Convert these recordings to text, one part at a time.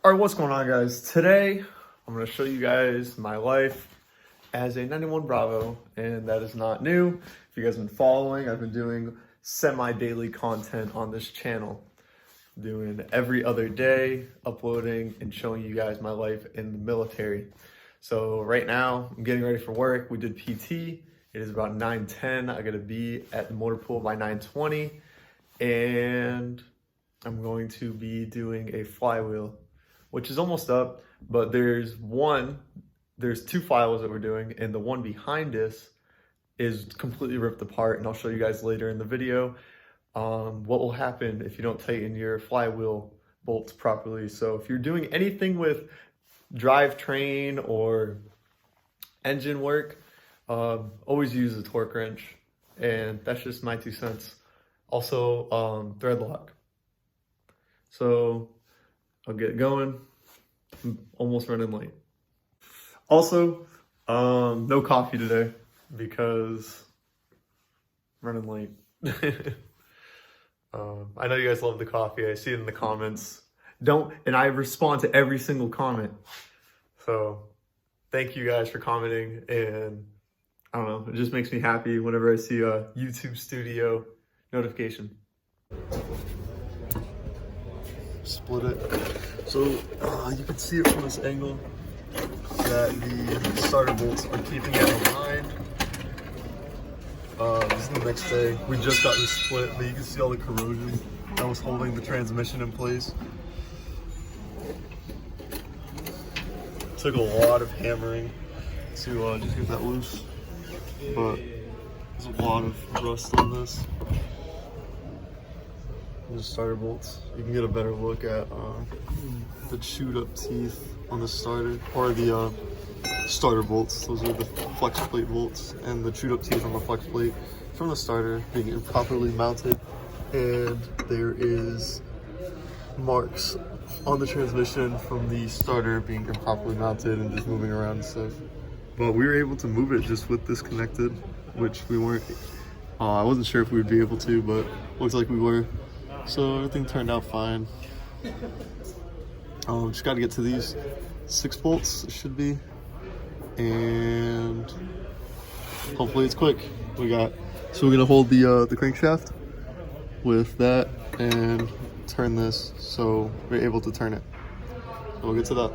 All right, what's going on, guys? Today, I'm going to show you guys my life as a 91 Bravo, and that is not new. If you guys have been following, I've been doing semi-daily content on this channel. Doing every other day, uploading and showing you guys my life in the military. So right now, I'm getting ready for work. We did PT. It is about 9:10. I got to be at the motor pool by 9:20, and I'm going to be doing a flywheel, which is almost up, but there's two flywheels that we're doing, and the one behind us is completely ripped apart, and I'll show you guys later in the video what will happen if you don't tighten your flywheel bolts properly. So if you're doing anything with drivetrain or engine work, always use a torque wrench, and that's just my 2 cents. Also, thread lock. So I'll get going. I'm almost running late. Also, no coffee today because I'm running late. I know you guys love the coffee. I see it in the comments. And I respond to every single comment. So thank you guys for commenting, and I don't know, it just makes me happy whenever I see a YouTube Studio notification. Split it. So you can see it from this angle that the starter bolts are keeping it aligned. This is the next day. We just got this split, but you can see all the corrosion that was holding the transmission in place. Took a lot of hammering to just get that loose, but there's a lot of rust on this. The starter bolts. You can get a better look at the chewed up teeth on the starter, or the starter bolts. Those are the flex plate bolts, and the chewed up teeth on the flex plate from the starter being improperly mounted. And there is marks on the transmission from the starter being improperly mounted and just moving around and stuff. But we were able to move it just with this connected, which we weren't, I wasn't sure if we would be able to, but looks like we were. So everything turned out fine. Just got to get to these 6 bolts, it should be, and hopefully it's quick. So we're gonna hold the crankshaft with that and turn this so we're able to turn it. So we'll get to that.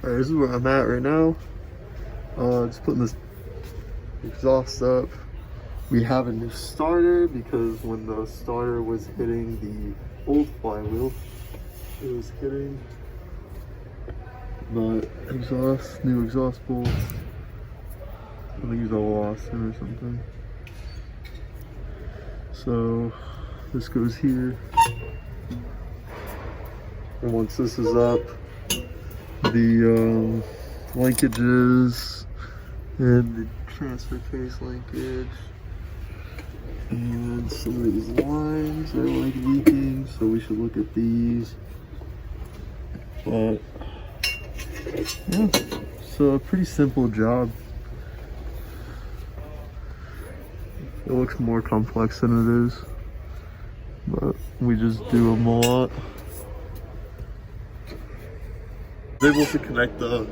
Alright, this is where I'm at right now. Just putting this exhaust up. We have a new starter because when the starter was hitting the old flywheel, it was hitting the exhaust, new exhaust bolts. I think he's all lost him or something. So this goes here. And once this is up, the linkages and the transfer case linkage and some of these lines are like leaking, so we should look at these. But yeah, it's a pretty simple job. It looks more complex than it is, but we just do them a lot. I was able to connect the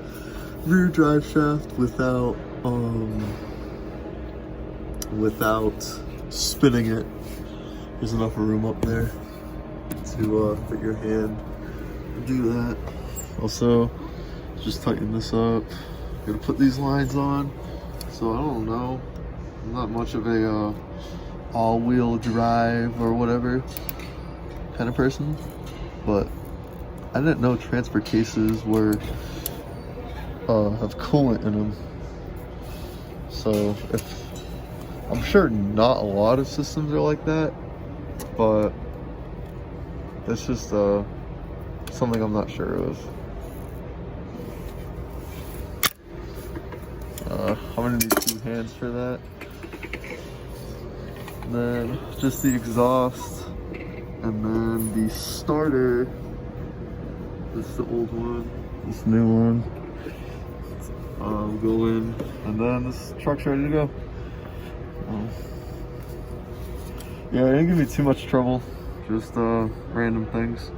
rear drive shaft without spinning it. There's enough room up there to fit your hand and do that. Also, just tighten this up. Gonna put these lines on. So I don't know, I'm not much of a all-wheel drive or whatever kind of person, but I didn't know transfer cases have coolant in them. So I'm sure not a lot of systems are like that, but it's just something I'm not sure of. I'm gonna need 2 hands for that. And then just the exhaust And then the starter, this is the old one, this new one, will go in, and then this truck's ready to go. Yeah, it didn't give me too much trouble, just random things.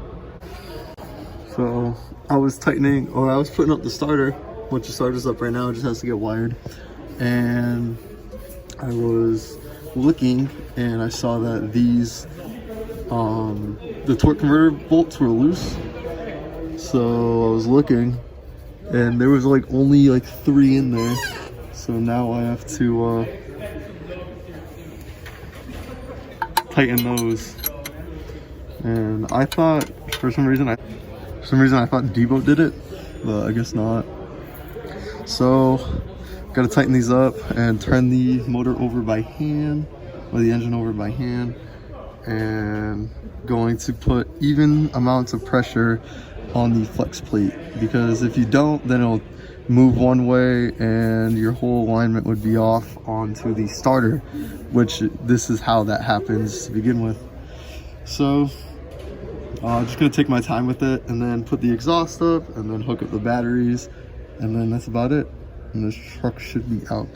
So I was tightening, or I was putting up the starter. Once the starter's up right now, it just has to get wired. And I was looking and I saw that these, the torque converter bolts were loose. So I was looking and there was like only like 3 in there. So now I have to tighten those. And I thought, for some reason I thought Debo did it, but I guess not. So gotta tighten these up and turn the motor over by hand, or the engine over by hand, and going to put even amounts of pressure on the flex plate, because if you don't, then it'll move one way and your whole alignment would be off onto the starter, which this is how that happens to begin with. So I'm just gonna take my time with it and then put the exhaust up and then hook up the batteries, and then that's about it. And this truck should be out.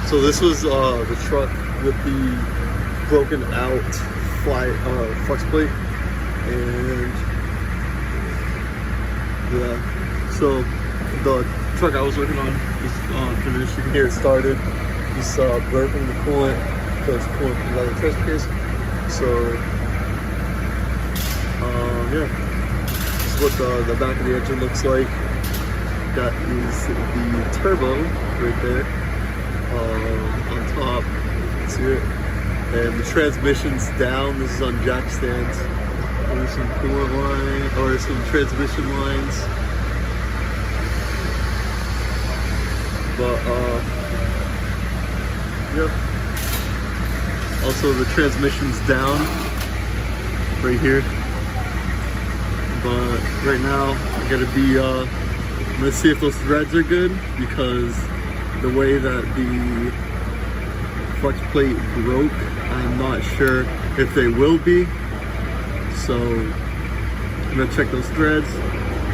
So this was the truck with the broken out flex plate, and yeah, so the truck I was working on is finished. You can hear it started. Just burping the coolant, because coolant comes out of the transfer case. So yeah, this is what the back of the engine looks like. That is the turbo right there on top. You can see it. And the transmission's down. This is on jack stands. There's some coolant line, or some transmission lines. But yeah. Also, the transmission's down right here. But right now, I gotta be I'm gonna see if those threads are good, because the way that the flex plate broke, I'm not sure if they will be. So I'm gonna check those threads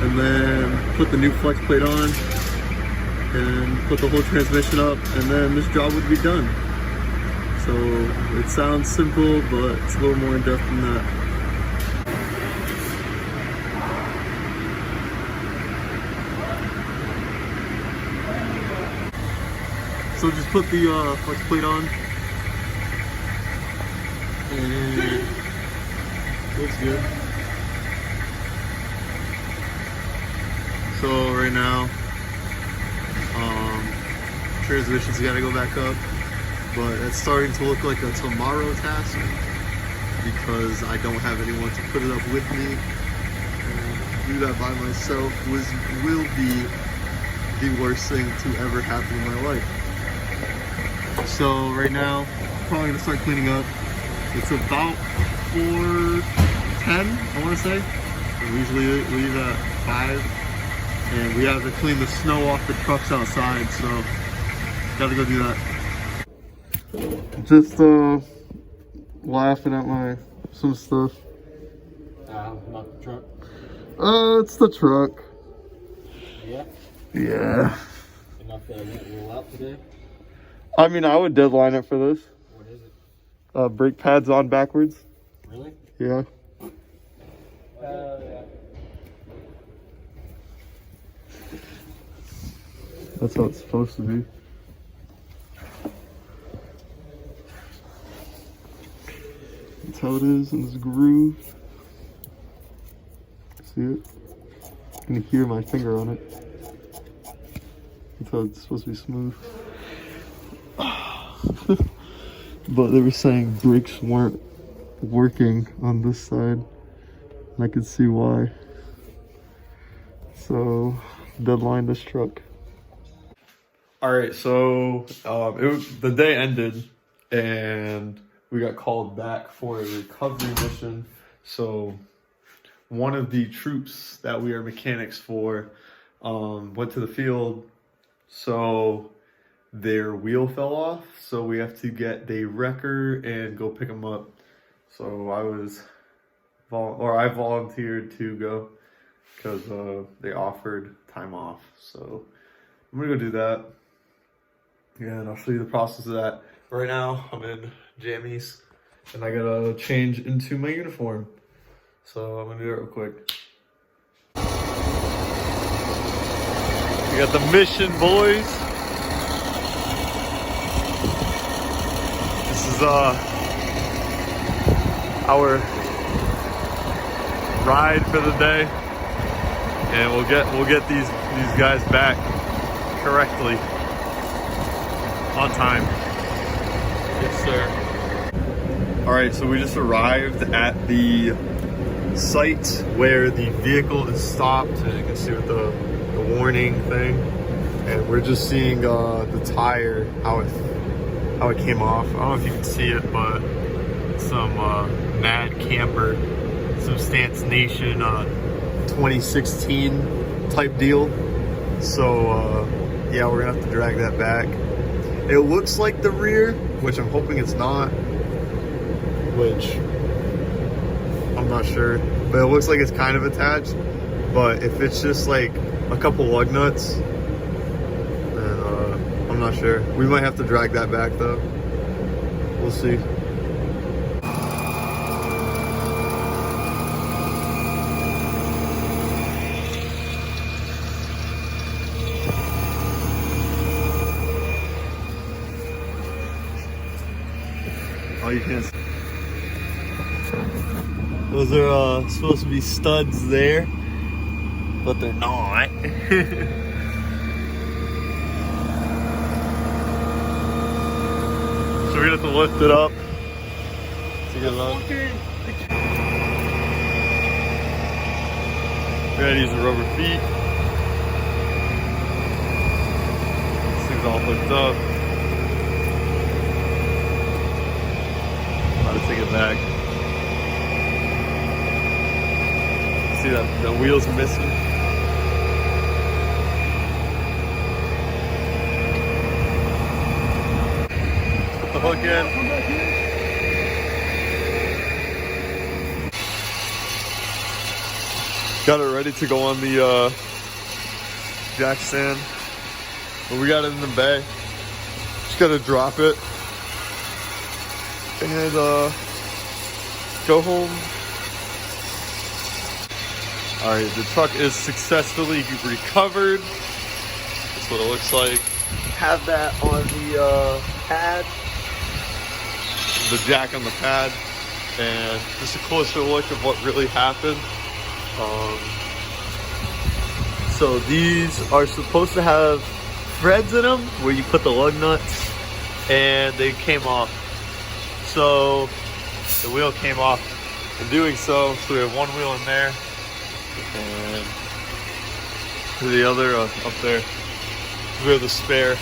and then put the new flex plate on and put the whole transmission up, and then this job would be done. So it sounds simple, but it's a little more in depth than that. So just put the flex plate on, and looks good. So right now, transmission's gotta go back up, but it's starting to look like a tomorrow task, because I don't have anyone to put it up with me. And do that by myself will be the worst thing to ever happen in my life. So right now, I'm probably gonna start cleaning up. It's about 4:10, I wanna say. We usually leave at 5. And we have to clean the snow off the trucks outside, so gotta go do that. Just laughing at some stuff. Not the truck. It's the truck. Yeah? Yeah. Enough that I won't roll out today? I mean, I would deadline it for this. What is it? Brake pads on backwards. Really? Yeah. Yeah. That's how it's supposed to be. That's how it is in this groove. See it? You can hear my finger on it. That's how it's supposed to be smooth. But they were saying brakes weren't working on this side, and I could see why. So, deadline this truck. Alright, so the day ended and we got called back for a recovery mission. So one of the troops that we are mechanics for went to the field, so their wheel fell off, so we have to get the wrecker and go pick them up. So I volunteered to go because they offered time off. So I'm gonna go do that. Yeah, and I'll show you the process of that. Right now, I'm in jammies, and I gotta change into my uniform. So I'm gonna do it real quick. We got the mission, boys. This is our ride for the day, and we'll get these guys back correctly on time. Yes, sir. All right, so we just arrived at the site where the vehicle is stopped, and you can see with the warning thing, and we're just seeing the tire, how it came off. I don't know if you can see it, but some Mad Camper, some Stance Nation 2016 type deal. So yeah, we're gonna have to drag that back. It looks like the rear, which I'm hoping it's not, which I'm not sure, but it looks like it's kind of attached. But if it's just like a couple lug nuts, then I'm not sure. We might have to drag that back though. We'll see. Oh, you can't see. Those are supposed to be studs there, but they're not. So we're gonna have to lift it up to get it on. We gotta use the rubber feet. This thing's all hooked up. I'm about to take it back. See that the wheels are missing. Put the hook in. Got it ready to go on the jack stand. But we got it in the bay. Just gotta drop it and go home. All right, the truck is successfully recovered. That's what it looks like. Have that on the pad, the jack on the pad, and just a closer look of what really happened. So these are supposed to have threads in them where you put the lug nuts, and they came off. So the wheel came off in doing so. So we have one wheel in there, and the other up there. We have the spare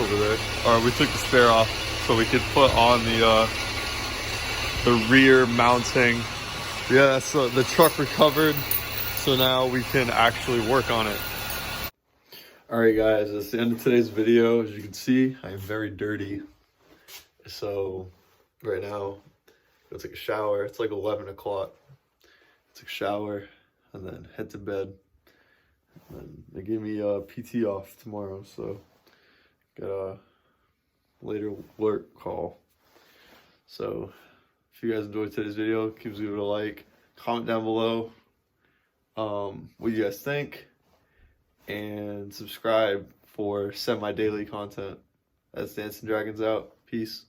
over there. Or we took the spare off so we could put on the rear mounting. Yeah, that's the truck recovered, so now we can actually work on it. All right, guys, that's the end of today's video. As you can see, I am very dirty. So right now, I'll take a shower. It's like 11 o'clock. Take a shower and then head to bed. And then they gave me PT off tomorrow, so got a later work call. So if you guys enjoyed today's video, keep giving it a like, comment down below what you guys think, and subscribe for semi-daily content. That's Dancing Dragons out. Peace.